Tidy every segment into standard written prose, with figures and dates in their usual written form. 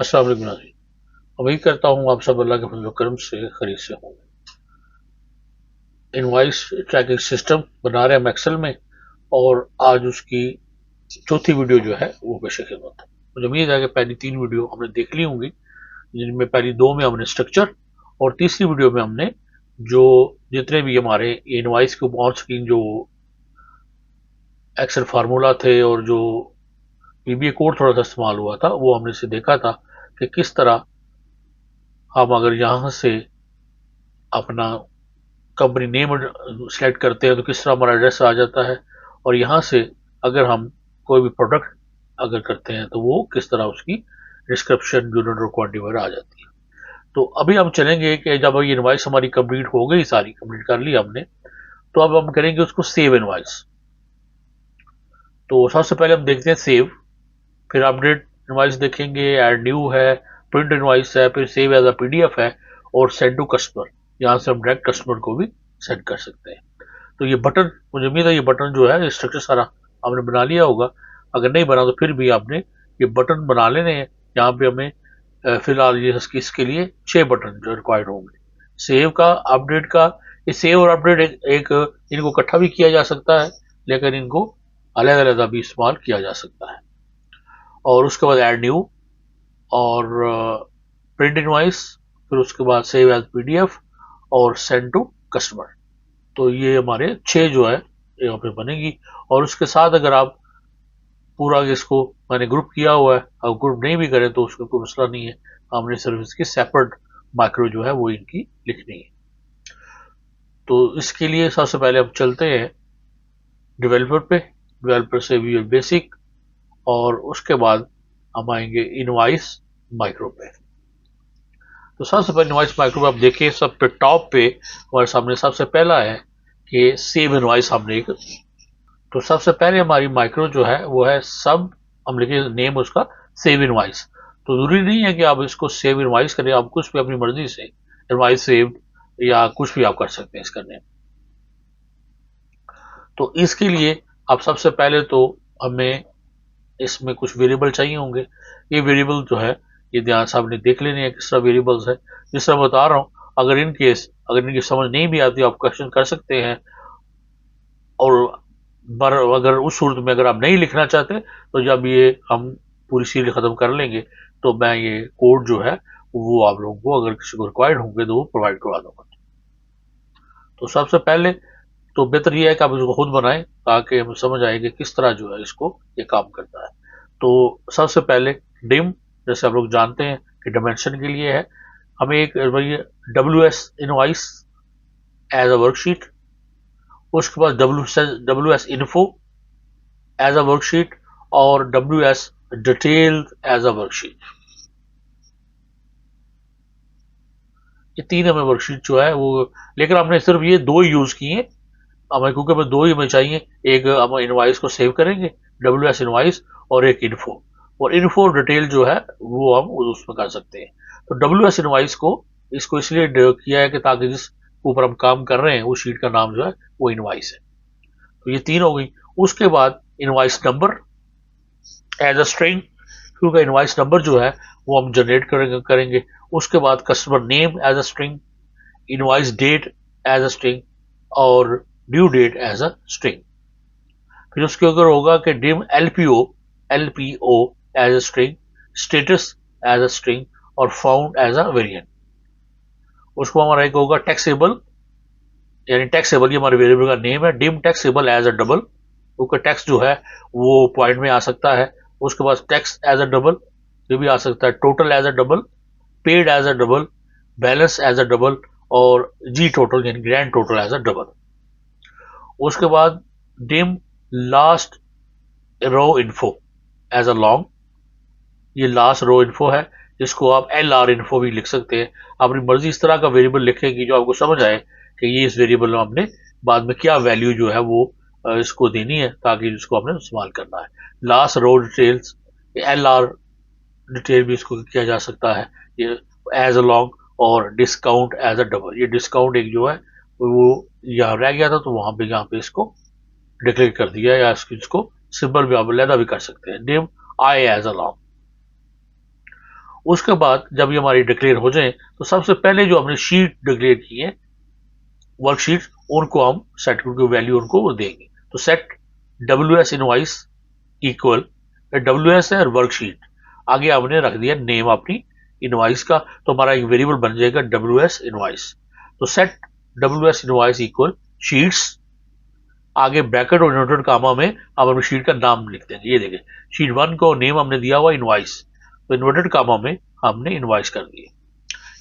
अस्सलाम वालेकुम नाज़रीन। उम्मीद करता हूँ आप सब अल्लाह के फज़ल व करम से खैरियत से होंगे। इनवॉइस ट्रैकिंग सिस्टम बना रहे हैं हम एक्सेल में, और आज उसकी चौथी वीडियो जो है वो पेश खिदमत है। मुझे उम्मीद है कि पहली 3 वीडियो हमने देख ली होंगी, जिनमें पहली 2 में हमने स्ट्रक्चर और तीसरी वीडियो में हमने जो जितने भी हमारे इनवॉइस के ऑन स्क्रीन जो एक्सेल फार्मूला थे और जो पीबीए कोड थोड़ा सा इस्तेमाल हुआ था, वो हमने इसे देखा था कि किस तरह हम अगर यहाँ से अपना कंपनी नेम सेलेक्ट करते हैं तो किस तरह हमारा एड्रेस आ जाता है, और यहाँ से अगर हम कोई भी प्रोडक्ट अगर करते हैं तो वो किस तरह उसकी डिस्क्रिप्शन यूनिट और क्वांटिटी वगैरह आ जाती है। तो अभी हम चलेंगे कि जब ये इनवाइस हमारी कंप्लीट हो गई, सारी कंप्लीट कर ली हमने, तो अब हम करेंगे उसको सेव इनवाइस। तो सबसे पहले हम देखते हैं सेव, फिर अपडेट इनवाइस देखेंगे, ऐड न्यू है, प्रिंट इनवाइस है, फिर सेव एज अ पीडीएफ है, और सेंड टू कस्टमर। यहाँ से हम डायरेक्ट कस्टमर को भी सेंड कर सकते हैं। तो ये बटन, मुझे उम्मीद है ये बटन जो है, ये स्ट्रक्चर सारा आपने बना लिया होगा। अगर नहीं बना तो फिर भी आपने ये बटन बना लेने हैं। यहाँ पे हमें फिलहाल ये इसके लिए 6 बटन जो रिक्वायर्ड होंगे। सेव का, अपडेट का, ये सेव और अपडेट इनको इकट्ठा भी किया जा सकता है, लेकिन इनको अलग अलग भी इस्तेमाल किया जा सकता है। और उसके बाद ऐड न्यू, और प्रिंट इनवाइस, फिर उसके बाद सेव एज पीडीएफ, और सेंड टू कस्टमर। तो ये हमारे 6 जो है यहाँ पे बनेगी। और उसके साथ अगर आप पूरा इसको मैंने ग्रुप किया हुआ है, अब ग्रुप नहीं भी करें तो उसका कोई मसला नहीं है, हमने सिर्फ इसकी सेपरेट माइक्रो जो है वो इनकी लिखनी है। तो इसके लिए सबसे पहले हम चलते हैं डेवलपर पे, डेवलपर से व्यूअर बेसिक, और उसके बाद हम आएंगे इनवाइस माइक्रो पे। तो सबसे पहले इनवाइस माइक्रो आप देखिए, सब पे टॉप पे हमारे सामने सबसे पहला है कि सेव इनवाइस हमने एक। तो सबसे पहले हमारी माइक्रो जो है वो है सब, हम लिखे नेम उसका सेव इनवाइस। तो जरूरी नहीं है कि आप इसको सेव इनवाइस करें, आप कुछ भी अपनी मर्जी से इनवाइस सेव या कुछ भी आप कर सकते हैं इसका नेम। तो इसके लिए आप सबसे पहले तो हमें इसमें कुछ वेरिएबल चाहिए होंगे। ये वेरिएबल जो है ये ध्यान से आपने देख लेने हैं किस तरह वेरिएबल्स है। जिस तरह बता रहा हूँ, अगर इन केस अगर इनकी समझ नहीं भी आती आप क्वेश्चन कर सकते हैं। और पर अगर उस सूरत में अगर आप नहीं लिखना चाहते तो जब ये हम पूरी सीरीज खत्म कर लेंगे तो मैं ये कोड जो है वो आप लोगों को अगर किसी को रिक्वायर्ड होंगे तो वो प्रोवाइड करवा दूंगा। तो सबसे पहले तो बेहतर ये है कि आप इसको खुद बनाएं ताकि हमें समझ आए कि किस तरह जो है इसको ये काम करता है। तो सबसे पहले डिम, जैसे आप लोग जानते हैं कि डायमेंशन के लिए है, हमें एक W S invoice as a worksheet, उसके बाद W S info as a worksheet, और W S detail as a worksheet. ये 3 हमें वर्कशीट जो है वो, लेकिन हमने सिर्फ ये 2 ही यूज किए हमें, क्योंकि हमें 2 ही हमें चाहिए। एक हम इनवाइस को सेव करेंगे, डब्ल्यू एस इनवाइस, और एक इन्फो। और इन्फो डिटेल जो है वो हम उसमें कर सकते हैं। तो डब्ल्यू एस इनवाइस को इसको इसलिए किया है कि ताकि जिस ऊपर हम काम कर रहे हैं उस शीट का नाम जो है वो इनवाइस है। तो ये 3 हो गई। उसके बाद invoice number as a string, क्योंकि इनवाइस नंबर जो है वो हम जनरेट करेंगे। उसके बाद customer name as a string, invoice date as a string, और due date as a string. फिर उसके ऊपर होगा कि dim LPO as a string, status as a string, और फाउंड एज अ वेरिएंट। उसको हमारा एक होगा टैक्सेबल, यानी टैक्सेबल ये हमारे वेरिएबल का नेम है, dim taxable as a double, क्योंकि टैक्स जो है वो पॉइंट में आ सकता है। उसके बाद टैक्स एज अ डबल, ये भी आ सकता है, total as a double, paid as a double, balance as a double, और जी टोटल यानी grand total as a double. उसके बाद dim last row info as a long, ये लास्ट रो इन्फो है, जिसको आप एल आर इन्फो भी लिख सकते हैं। अपनी मर्जी इस तरह का वेरिएबल लिखेंगे जो आपको समझ आए कि ये इस वेरिएबल में हमने बाद में क्या वैल्यू जो है वो इसको देनी है ताकि इसको हमने इस्तेमाल करना है। Last row details, L R detail भी इसको किया जा सकता है, ये एज अ लॉन्ग, और डिस्काउंट एज अ डबल। ये डिस्काउंट एक जो है वो यहाँ रह गया था तो यहाँ पे इसको डिक्लेयर कर दिया, या इसको सिंबल भी आप अलहदा भी कर सकते हैं, name I as a long. उसके बाद जब ये हमारी डिक्लेयर हो जाए तो सबसे पहले जो हमने शीट डिक्लेयर की है वर्कशीट, उनको हम सेट करके वैल्यू उनको देंगे। तो set WS invoice equal WS है और वर्कशीट, आगे हमने रख दिया नेम अपनी इनवॉइस का, तो हमारा एक वेरिएबल बन जाएगा WS इनवॉइस। तो set WS invoice equal sheets, आगे ब्रैकेट और इन्वर्टेड कामा में अब हम शीट का नाम लिख देंगे। ये देखें शीट 1 को नेम हमने दिया हुआ इनवॉइस, तो इन्वर्टेड कामा में हमने इनवॉइस कर दिया।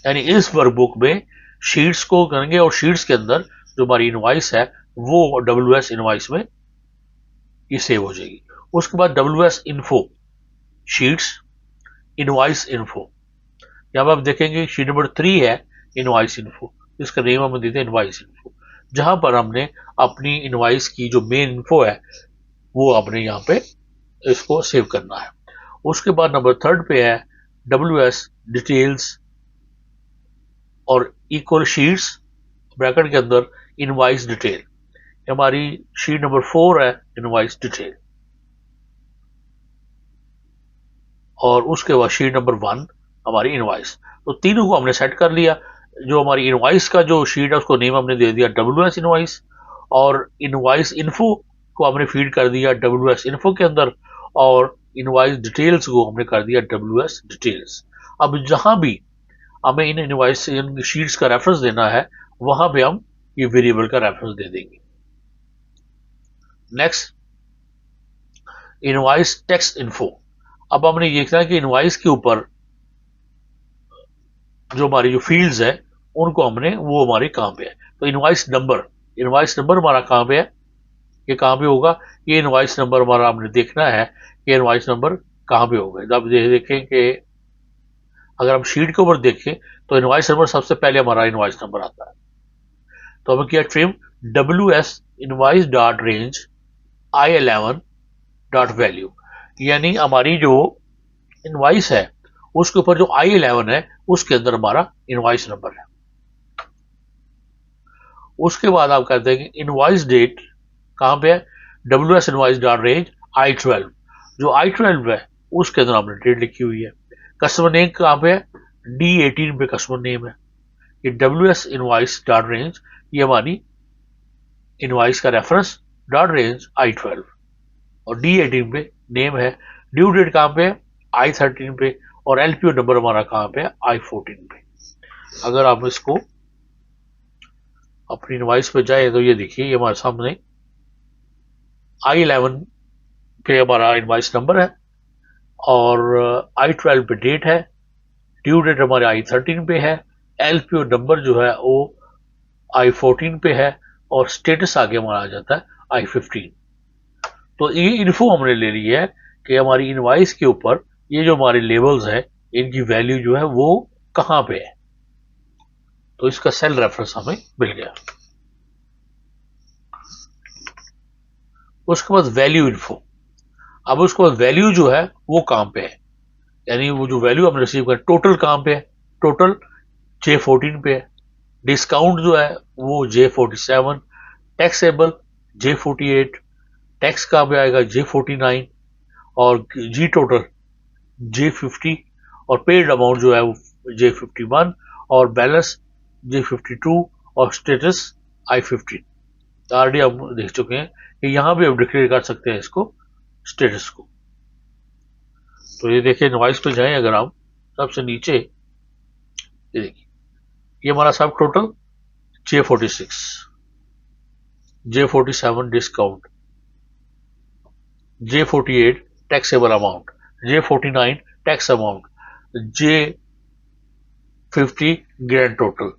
यानी इस वर्कबुक में शीट्स को करेंगे और शीट्स के अंदर जो हमारी इनवॉइस है वो WS इनवॉइस में ये सेव हो जाएगी। उसके बाद WS info sheets invoice info, यहाँ पर आप देखेंगे शीट नंबर 3 है इनवॉइस इन्फो, इसका नेम हम देते हैं इनवॉइस इन्फो, जहां पर हमने अपनी इनवॉइस की जो मेन इन्फो है वो अपने यहाँ पे इसको सेव करना है। उसके बाद नंबर 3 पे है WS डिटेल्स और इक्वल शीट्स ब्रैकेट के अंदर इनवॉइस डिटेल, हमारी शीट नंबर 4 है इनवॉइस डिटेल। और उसके बाद शीट नंबर 1 हमारी इनवॉइस। तो तीनों को हमने सेट कर लिया। जो हमारी इनवॉइस का जो शीट है उसको नेम हमने दे दिया WS इनवॉइस, और इनवॉइस इन्फो को हमने फीड कर दिया WS इन्फो के अंदर, और इनवॉइस डिटेल्स को हमने कर दिया WS डिटेल्स। अब जहां भी हमें इन इनवॉइस इन शीट्स का रेफरेंस देना है वहां पे हम ये वेरिएबल का रेफरेंस दे देंगे। नेक्स्ट इनवॉइस टेक्स्ट इन्फो, अब हमने ये देखना है कि इनवॉइस के ऊपर जो हमारी जो फील्ड्स है उनको हमने वो हमारे कहां पे है। तो इनवॉइस नंबर हमारा कहां पे है, ये कहां पे होगा, ये इनवॉइस नंबर हमारा हमने देखना है कि इनवॉइस नंबर कहां पे होगा। अब देखें कि अगर हम शीट के ऊपर देखें तो इनवॉइस नंबर सबसे पहले हमारा इनवॉइस नंबर आता है। तो हमें किया trim WS invoice dot range I11 dot value, यानी हमारी जो इनवॉइस है उसके ऊपर जो I11 है उसके अंदर हमारा इनवॉइस नंबर है। उसके बाद आप कहते हैं कि इनवॉइस डेट कहां पे है, WS invoice dot range I12, जो I12 है उसके अंदर हमने डेट लिखी हुई है। कस्टमर नेम कहां पे है, D18 पे कस्टमर नेम है। ये WS इनवॉइस डॉट रेंज ये हमारी इनवॉइस का रेफरेंस डॉट रेंज I12, और D18 पे नेम है। ड्यू डेट कहां पे है, I13 पे, और LPO नंबर हमारा कहां पे है, I14 पे। अगर आप इसको अपनी इनवॉइस पे जाए तो ये देखिए ये हमारे सामने I11 पे हमारा इनवॉइस नंबर है और I12 पे डेट है, ड्यू डेट हमारे I13 पे है, LPO नंबर जो है वो I14 पे है, और स्टेटस आगे हमारा आ जाता है I15। तो ये इन्फो हमने ले ली है कि हमारी इनवॉइस के ऊपर ये जो हमारे लेबल्स है इनकी वैल्यू जो है वो कहां पे है। तो इसका सेल रेफरेंस हमें मिल गया। उसके बाद वैल्यू इन्फो, अब उसके बाद वैल्यू जो है वो कहां पे है, यानी वो जो वैल्यू हमने रिसीव कर टोटल कहां पे है, टोटल J14 पे है, डिस्काउंट जो है वो J47, टैक्सेबल J48, टैक्स कहां पे आएगा J49, और जी टोटल J50, और पेड अमाउंट जो है वो J51, और बैलेंस J52, और स्टेटस I15। ऑलरेडी हम देख चुके हैं कि यहां भी हम डिक्लेयर कर सकते हैं इसको स्टेटस को। तो ये देखिए इनवॉइस पे जाएं अगर हम सबसे नीचे, ये देखिए ये हमारा सब total J46, J47 discount, J48 taxable amount, J49 tax amount, J50 grand total,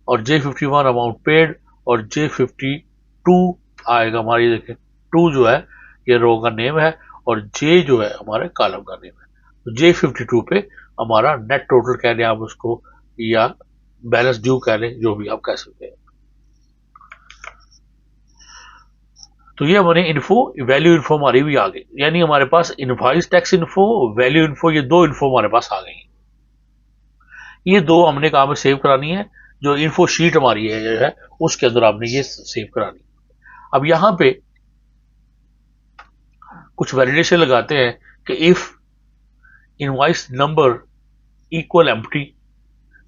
और J51 अमाउंट पेड, और J52 आएगा हमारी, देखें 2 जो है ये रो का नेम है और J जो है हमारे कॉलम का नेम है। तो J52 पे हमारा नेट टोटल कह लें आप उसको, या बैलेंस ड्यू कह लें, जो भी आप कह सकते हैं। तो ये हमारे इन्फो वैल्यू इन्फो हमारी भी आ गई, यानी हमारे पास invoice tax info value info ये 2 इन्फो हमारे पास आ गई। ये 2 हमने कहां पे सेव करानी है, जो इन्फो शीट हमारी है उसके अंदर आपने ये सेव करानी। अब यहां पे कुछ वैलिडेशन लगाते हैं कि if invoice number equal empty,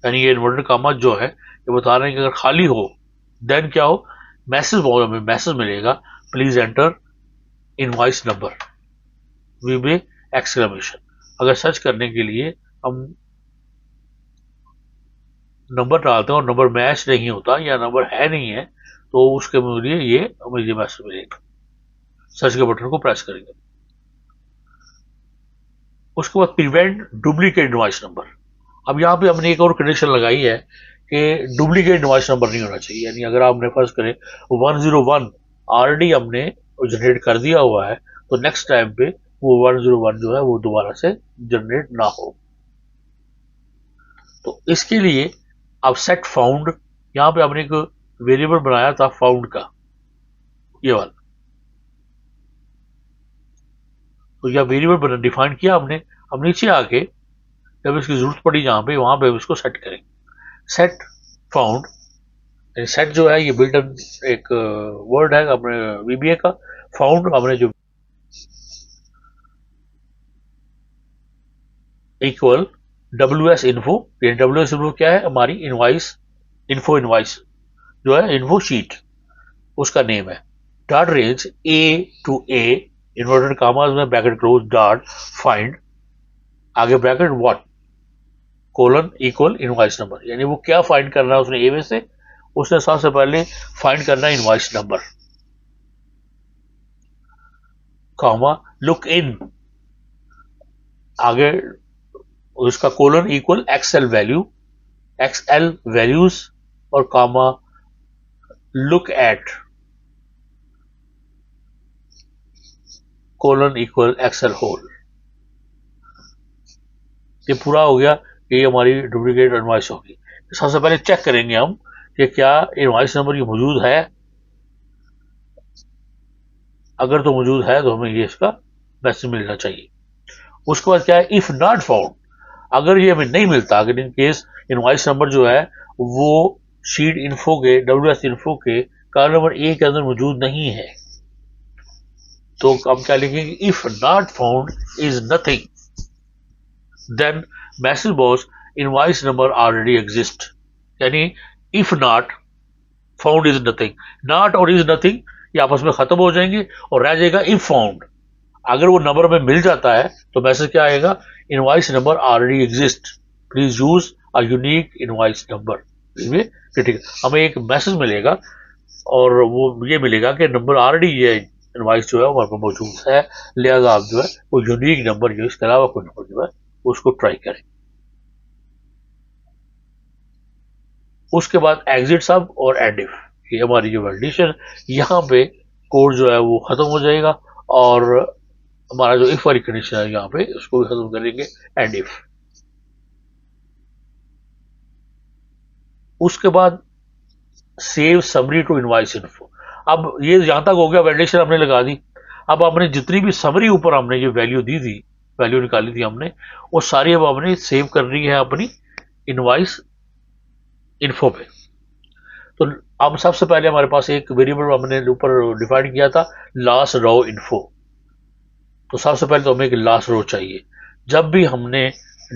यानी ये इन्वर्टेड कामा जो है ये बता रहे हैं कि अगर खाली हो देन क्या हो, मैसेज हमें मैसेज मिलेगा, please enter invoice number with exclamation. अगर सर्च करने के लिए हम नंबर डालते हैं और नंबर मैच नहीं होता या नंबर है नहीं है, तो उसके लिए ये हमें ये मैसेज मिलेगा। सर्च के बटन को प्रेस करेंगे। उसके बाद प्रिवेंट डुप्लीकेट डिवाइस नंबर। अब यहाँ पे हमने एक और कंडीशन लगाई है कि डुप्लीकेट डिवाइस नंबर नहीं होना चाहिए, यानी अगर आपने फर्ज करें 101 ऑलरेडी हमने जनरेट कर दिया हुआ है, तो नेक्स्ट टाइम पे वो 101 जो है वो दोबारा से जनरेट ना हो। तो इसके लिए अब सेट फाउंड, यहाँ पे हमने एक वेरिएबल बनाया था फाउंड का, ये वाला, तो यह वेरिएबल डिफाइन किया हमने। अब नीचे आके जब इसकी जरूरत पड़ी जहां पे, वहां पे इसको सेट करेंगे। सेट फाउंड, सेट जो है ये बिल्ट इन एक वर्ड है अपने वीबीए का। फाउंड हमने जो इक्वल WS इन्फो, ये WS इन्फो क्या है, हमारी इनवाइस इन्फो, इनवाइस जो है इन्फो शीट उसका नेम है। Dot range A to A inverted commas में ब्रैकेट क्लोज डॉट फाइंड, आगे bracket what colon equal invoice number, यानी वो क्या फाइंड करना है उसने ए में से, उसने सबसे पहले फाइंड करना है invoice number, comma look in, आगे उसका colon equal XL value, XL values और comma look at colon equal XL whole. ये पूरा हो गया, ये हमारी डुप्लीकेट इनवॉइस होगी। सबसे पहले चेक करेंगे हम कि क्या इनवॉइस नंबर ये मौजूद है। अगर तो मौजूद है तो हमें ये इसका मैसेज मिलना चाहिए। उसके बाद क्या है, इफ नॉट फाउंड, अगर ये हमें नहीं मिलता, अगर इन केस इनवॉइस नंबर जो है वो शीट इन्फो के WS इन्फो के कॉलम नंबर ए के अंदर मौजूद नहीं है, तो हम क्या लिखेंगे, if not found is nothing then message box invoice number already exist, यानी if not found is nothing, not और इज नथिंग ये आपस में खत्म हो जाएंगे और रह जाएगा इफ फाउंड। अगर वो नंबर में मिल जाता है तो मैसेज क्या आएगा, invoice number already exist, please use a unique invoice number. ठीक है, हमें एक मैसेज मिलेगा और वो ये मिलेगा कि नंबर ऑलरेडी ये इनवॉइस जो है हमारे पास मौजूद है, लिहाजा आप जो है वो यूनिक नंबर जो इसके अलावा कोई नंबर जो है उसको ट्राई करें। उसके बाद एग्जिट सब और एंड इफ, ये हमारी जो वैलिडेशन, यहाँ पे कोड जो है वो खत्म हो जाएगा और हमारा जो इफ वाली कंडीशन है यहाँ पे उसको भी खत्म करेंगे एंड इफ। उसके बाद save summary to invoice info. अब ये यहां तक हो गया, वैलिडेशन हमने लगा दी। अब हमने जितनी भी समरी ऊपर हमने ये वैल्यू दी थी, वैल्यू निकाली थी हमने, वो सारी अब हमने सेव करनी है अपनी इनवॉइस इन्फो पे। तो अब सबसे पहले हमारे पास एक वेरिएबल हमने ऊपर डिफाइन किया था, लास्ट रो इन्फो। तो सबसे पहले तो हमें एक लास्ट रो चाहिए। जब भी हमने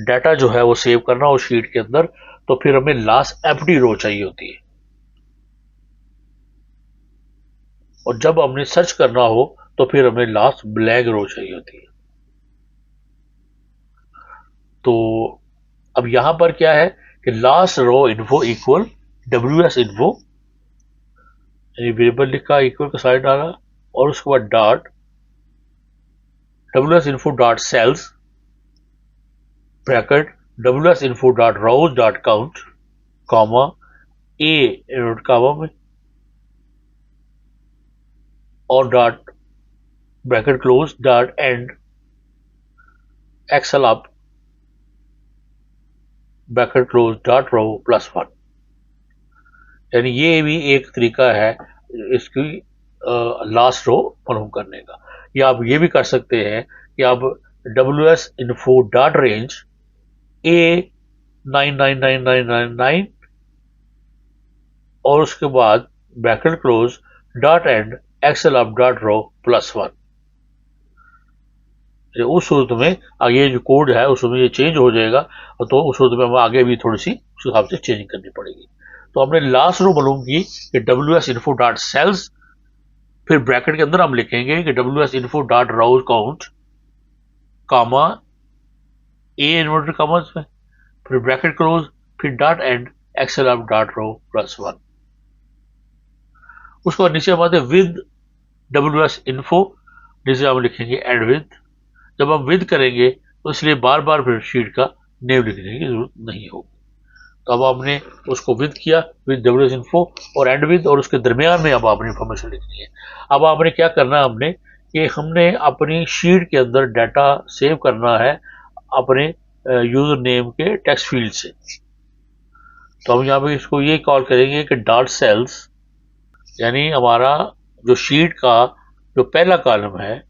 डाटा जो है वो सेव करना हो शीट के अंदर, तो फिर हमें लास्ट एम्प्टी रो चाहिए होती है, और जब हमने सर्च करना हो तो फिर हमें लास्ट ब्लैंक रो चाहिए होती है। तो अब यहां पर क्या है कि last row info equal WS info, यानी वेरिएबल लिखा इक्वल का साइड डाला और उसके बाद dot WS info dot cells bracket WS info dot rows dot count comma A comma में और dot bracket close dot end excel up bracket close dot row +1। यानी ये भी एक तरीका है इसकी लास्ट रो मालूम करने का। या आप ये भी कर सकते हैं कि आप WS info dot range A 999999 और उसके बाद bracket close dot end excel up dot row +1, उस सूरत में ये जो कोड है उसमें ये चेंज हो जाएगा, तो उस सूरत में हमें आगे भी थोड़ी सी उस हिसाब से चेंज करनी पड़ेगी। तो हमने लास्ट रो मालूम की कि WS info.cells, फिर ब्रैकेट के अंदर हम लिखेंगे कि WS info.rows count कामा ए इन्वर्टेड कॉमास में, फिर ब्रैकेट क्लोज, फिर डॉट एंड XLF.row+1। उसके बाद नीचे हम आते विद WS info, नीचे हम लिखेंगे एंड विद। जब हम विद करेंगे तो इसलिए बार बार फिर शीट का नेम लिखने की जरूरत नहीं होगी। तो अब हमने उसको विद किया, विद WS info और एंड विद, और उसके दरमियान में अब आपने इंफॉर्मेशन लिखनी है। अब आपने क्या करना है, हमने अपनी शीट के अंदर डाटा सेव करना है अपने यूजर नेम के टेक्स्ट फील्ड से। तो हम यहाँ पे इसको ये कॉल करेंगे कि डॉट सेल्स, यानी हमारा जो शीट का जो पहला कॉलम है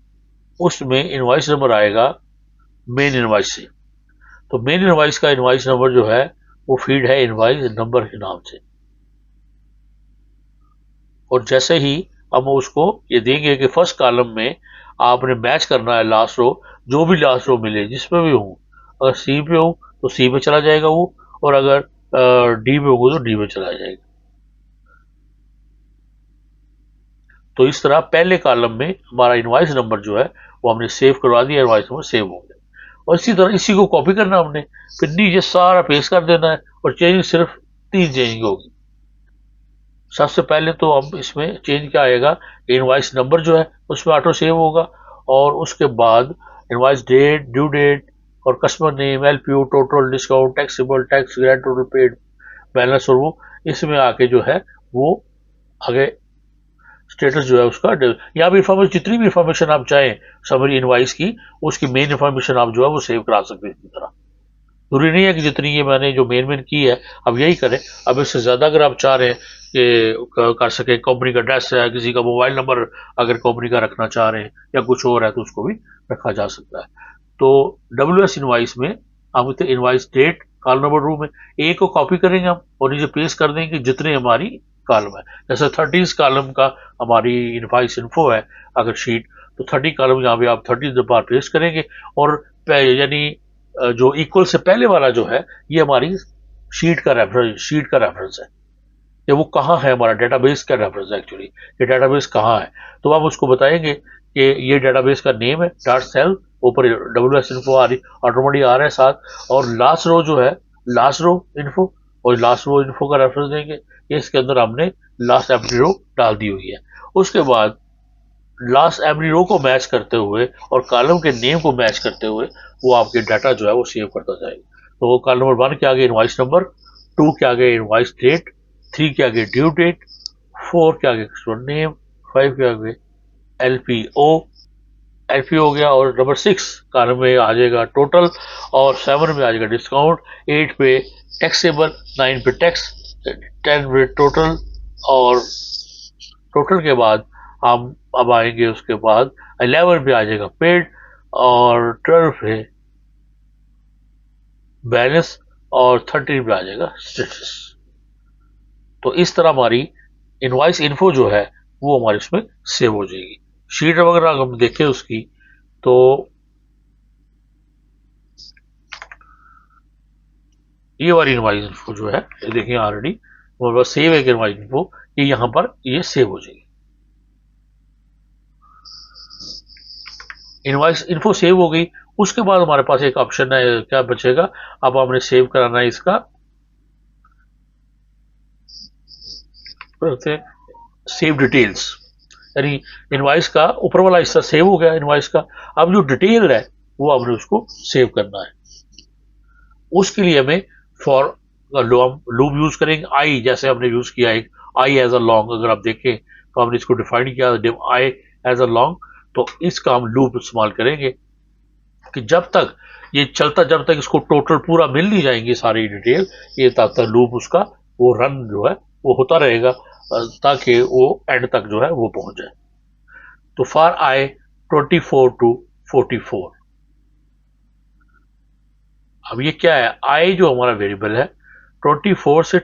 उसमें इनवॉइस नंबर आएगा मेन इनवॉइस से। तो मेन इनवॉइस का इनवॉइस नंबर जो है वो फीड है इनवॉइस नंबर के नाम से। और जैसे ही हम उसको ये देंगे कि फर्स्ट कॉलम में आपने मैच करना है लास्ट रो, जो भी लास्ट रो मिले जिसमें भी हो, अगर सी पे हो तो सी पे चला जाएगा वो, और अगर डी पे होगा तो डी पे चला जाएगा। तो इस तरह पहले कॉलम में हमारा इनवॉइस नंबर जो है वो हमने सेव करवा दिया, इनवॉइस नंबर सेव हो गया। और इसी तरह इसी को कॉपी करना हमने, फिर नीचे सारा पेस्ट कर देना है, और चेंजिंग सिर्फ 3 चेंजिंग होगी। सबसे पहले तो हम इसमें चेंज क्या आएगा, इनवॉइस नंबर जो है उसमें ऑटो सेव होगा, और उसके बाद इनवॉइस डेट, ड्यू डेट और customer name, LPO, total discount, taxable, tax, grand total paid, balance, और वो इसमें आके जो है वो आगे स्टेटस जो है उसका, या भी इंफॉर्मेशन, जितनी भी इंफॉर्मेशन आप चाहें समरी इनवॉइस की, उसकी मेन इंफॉर्मेशन आप जो है वो सेव करा सकते हैं। इसी तरह जरूरी नहीं है कि जितनी ये मैंने जो मेन की है अब यही करें। अब इससे ज्यादा अगर आप चाह रहे हैं कि कर सके, कंपनी का एड्रेस है, किसी का मोबाइल नंबर अगर कंपनी का रखना चाह रहे हैं या कुछ और है तो उसको भी रखा जा सकता है। तो WS इनवॉइस में हम इनवॉइस डेट कॉलम नंबर रो में ए को कॉपी करेंगे हम, और नीचे पेस्ट कर देंगे जितने हमारी कॉलम है। जैसे 30 कॉलम का हमारी इनवॉइस इन्फो है अगर शीट, तो 30 कॉलम यहाँ पे आप 30 बार पेस्ट करेंगे, और यानी जो इक्वल से पहले वाला जो है ये हमारी शीट का रेफरेंस है, या वो कहाँ है, हमारा डेटाबेस का रेफरेंस है एक्चुअली, ये डेटाबेस कहाँ है। तो हम उसको बताएंगे कि ये डेटाबेस का नेम है डॉट सेल, ऊपर WS इन्फो आ रही ऑटोमेटिक आ रहा है साथ, और लास्ट रो जो है लास्ट रो इन्फो, और लास्ट रो इन्फो का रेफरेंस देंगे। इसके अंदर हमने लास्ट एम्प्टी रो डाल दी हुई है। उसके बाद लास्ट एम्प्टी रो को मैच करते हुए और कॉलम के नेम को मैच करते हुए वो आपके डाटा जो है वो सेव करता जाएगा। तो कॉलम नंबर 1 के आगे इनवॉइस नंबर, 2 के आगे इनवॉइस डेट, 3 के आगे ड्यू डेट, 4 के आगे कस्टमर नेम, 5 के आगे LPO हो गया, और नंबर 6 कॉलम में आ जाएगा टोटल, और 7 में आ जाएगा डिस्काउंट, 8 पे टैक्सेबल, 9 पे टैक्स, 10 पे टोटल, और टोटल के बाद हम अब आएंगे उसके बाद 11 पे आ जाएगा पेड, और 12 पे बैलेंस, और 13 पे आ जाएगा स्टेटस। तो इस तरह हमारी इनवॉइस इन्फो जो है वो हमारी उसमें सेव हो जाएगी। शीट वगैरह अगर हम देखें उसकी, तो ये वाली इनवॉइस इन्फो जो है ये देखिए ऑलरेडी वो सेव है इनवॉइस इन्फो, ये यहाँ पर ये सेव हो जाएगी। इनवॉइस इन्फो सेव हो गई। उसके बाद हमारे पास एक ऑप्शन है, क्या बचेगा, अब हमने सेव कराना है इसका सेव डिटेल्स, यानी इनवॉइस का ऊपर वाला हिस्सा सेव हो गया इनवॉइस का, अब जो डिटेल है वो हमने उसको सेव करना है। उसके लिए हमें फॉर लूप यूज करेंगे, आई जैसे हमने यूज किया एक आई एज अ लॉन्ग, अगर आप देखें तो हमने इसको डिफाइन किया आई एज अ लॉन्ग, तो इसका हम लूप इस्तेमाल करेंगे कि जब तक ये चलता, जब तक इसको टोटल पूरा मिल नहीं जाएंगे सारी डिटेल, ये तब तक लूप उसका वो रन जो है वो होता रहेगा ताकि वो एंड तक जो है वो पहुंच जाए। तो फॉर आई 24 to 44, अब ये क्या है, आई जो हमारा वेरिएबल है 24 से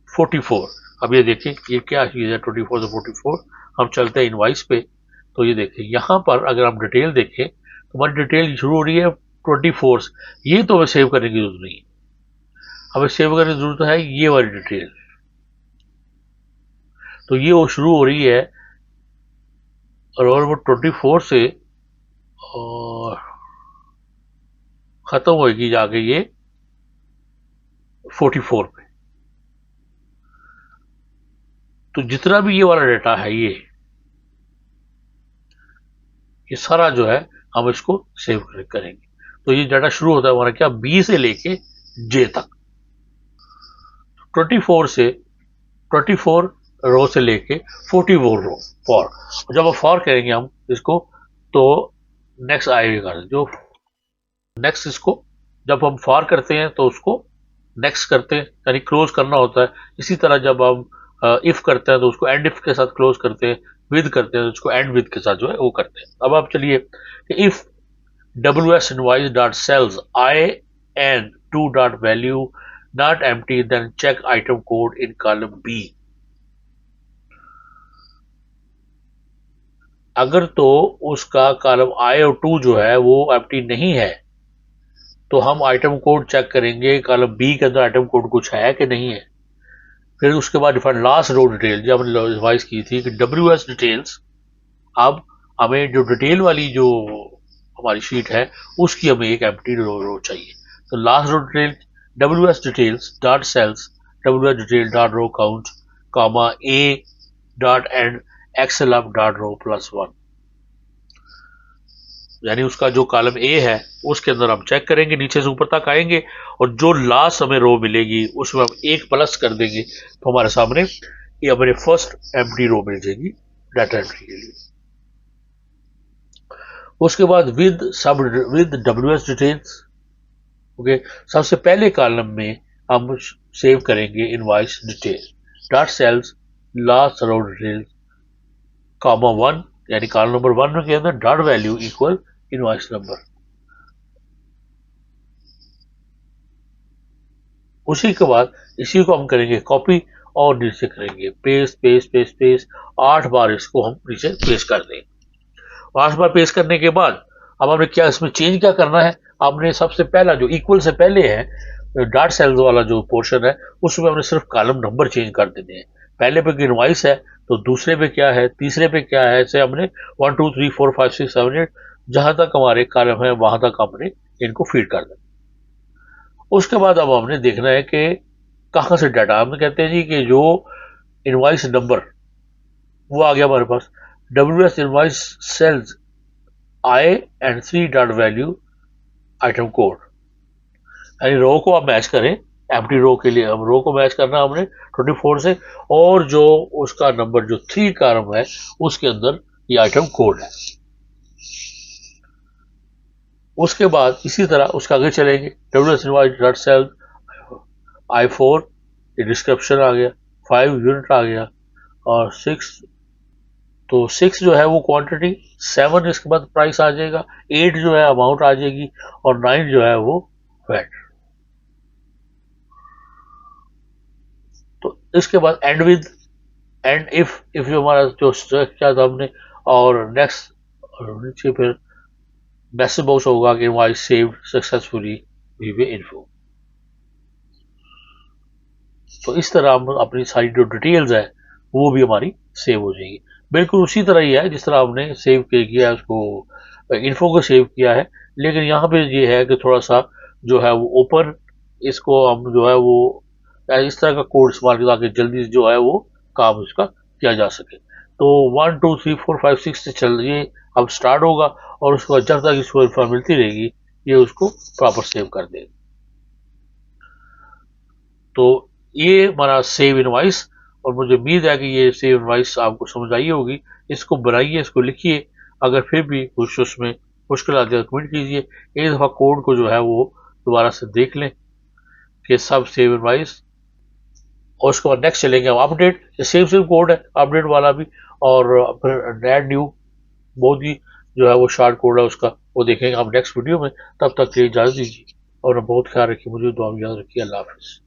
44, अब ये देखें ये क्या चीज है 24 से 44। हम चलते हैं इनवॉइस पे, तो ये देखें यहाँ पर अगर हम डिटेल देखें हमारी डिटेल शुरू हो रही है 24 से, ये तो हमें सेव करने की जरूरत नहीं है, हमें सेव करने की जरूरत है ये वाली डिटेल। तो ये वो शुरू हो रही है रोल नंबर 24 से और खत्म होगी जाके ये 44 पे। तो जितना भी ये वाला डेटा है ये सारा जो है हम इसको सेव करेंगे। तो ये डाटा शुरू होता है हमारा क्या, बी से लेके जे तक, 24 रो से लेके 44 रो फॉर। जब आप फॉर करेंगे हम इसको तो नेक्स्ट आएगा, जो नेक्स्ट इसको जब हम फॉर करते हैं तो उसको नेक्स्ट करते हैं, यानी क्लोज करना होता है। इसी तरह जब हम इफ करते हैं तो उसको एंड इफ के साथ क्लोज करते हैं, विद करते हैं तो उसको एंड विद के साथ जो है वो करते हैं। अब आप चलिए, if ws invoice dot cells I and 2 dot value not empty, then check item code in column B। अगर तो उसका कॉलम I और 2 जो है वो एम्प्टी नहीं है तो हम आइटम कोड चेक करेंगे कॉलम B के अंदर आइटम कोड कुछ है कि नहीं है। फिर उसके बाद डिफाइन लास्ट रो डिटेल, जब हमने रिवाइज की थी कि WS डिटेल्स, अब हमें जो डिटेल वाली जो हमारी शीट है उसकी हमें एक एम्प्टी रो चाहिए। तो last row detail WS details dot cells WS detail dot row count comma A dot end XLF dot row plus 1, यानी उसका जो कॉलम A है उसके अंदर हम चेक करेंगे, नीचे से ऊपर तक आएंगे और जो लास्ट हमें रो मिलेगी उसमें हम एक प्लस कर देंगे तो हमारे सामने ये हमारे फर्स्ट एम्प्टी रो मिल जाएगी डाटा एंट्री के लिए। उसके बाद विद WS डिटेल्स, ओके, सबसे पहले कॉलम में हम सेव करेंगे invoice detail dot cells last row detail comma 1, यानी कॉलम नंबर 1 के अंदर dot value equal invoice number. उसी के बाद इसी को हम करेंगे कॉपी और नीचे करेंगे पेस्ट पेस्ट पेस्ट पेस्ट 8 बार इसको हम नीचे पेस्ट कर देंगे। 8 बार पेस्ट करने के बाद अब हमने क्या इसमें चेंज क्या करना है, हमने सबसे पहला जो इक्वल से पहले है डॉट सेल्स वाला जो पोर्शन है उसमें हमने सिर्फ कॉलम नंबर चेंज कर देने हैं। पहले पे इनवॉइस है तो दूसरे पे क्या है, तीसरे पे क्या है, ऐसे हमने 1 2 3 4 5 6 7 8 जहां तक हमारे कॉलम है वहां तक हमने इनको फीड कर देना। उसके बाद अब हमने देखना है कि कहां से डाटा, हम कहते हैं जी कि जो इनवॉइस नंबर वो आ गया हमारे पास, WS invoice cells I and 3 dot value item code, यानी रो को आप मैच करें, एम्प्टी रो के लिए हम रो को मैच करना हमने 24 से, और जो उसका नंबर जो 3 कॉलम है उसके अंदर ये आइटम कोड है। उसके बाद इसी तरह उसका आगे चलेंगे, WS invoice dot cell I4 ये डिस्क्रिप्शन आ गया, 5 यूनिट आ गया और 6, तो 6 जो है वो क्वांटिटी, 7 इसके बाद प्राइस आ जाएगा, 8 जो है अमाउंट आ जाएगी और 9 जो है वो वैट। तो इसके बाद एंड विद एंड इफ जो हमारा जो किया था हमने, और नेक्स्ट नीचे फिर मैसेज बॉक्स होगा कि इनवॉइस सेव्ड सक्सेसफुली वीवे इन्फो। तो इस तरह हम अपनी सारी जो डिटेल्स है वो भी हमारी सेव हो जाएगी। बिल्कुल उसी तरह ही है जिस तरह हमने सेव किया है उसको, इन्फो को सेव किया है, लेकिन यहाँ पे ये है कि थोड़ा सा जो है वो ओपन, इसको हम जो है वो इस तरह का कोड इस्तेमाल किया ताकि जल्दी जो है वो काम उसका किया जा सके। तो 1 2 3 4 5 6 से चल ये अब स्टार्ट होगा और उसको जब तक इसको इन्फॉर्म मिलती रहेगी ये उसको प्रॉपर सेव कर देगा। तो ये हमारा सेव इनवॉइस, और मुझे उम्मीद है कि ये सेव इनवॉइस आपको समझ आई होगी। इसको बनाइए, इसको लिखिए, अगर फिर भी कुछ उसमें मुश्किल आती है तो कमेंट कीजिए। एक दफ़ा कोड को जो है वो दोबारा से देख लें कि सब सेव इनवॉइस, और उसके बाद नेक्स्ट चलेंगे हम अपडेट, सेम कोड है अपडेट वाला भी, और फिर ऐड न्यू बहुत ही जो है वो शॉर्ट कोड है उसका, वो देखेंगे हम नेक्स्ट वीडियो में। तब तक के लिए इजाज़त दीजिए और बहुत ख्याल रखिए, मुझे दुआ में याद रखिए। अल्लाह हाफिज़।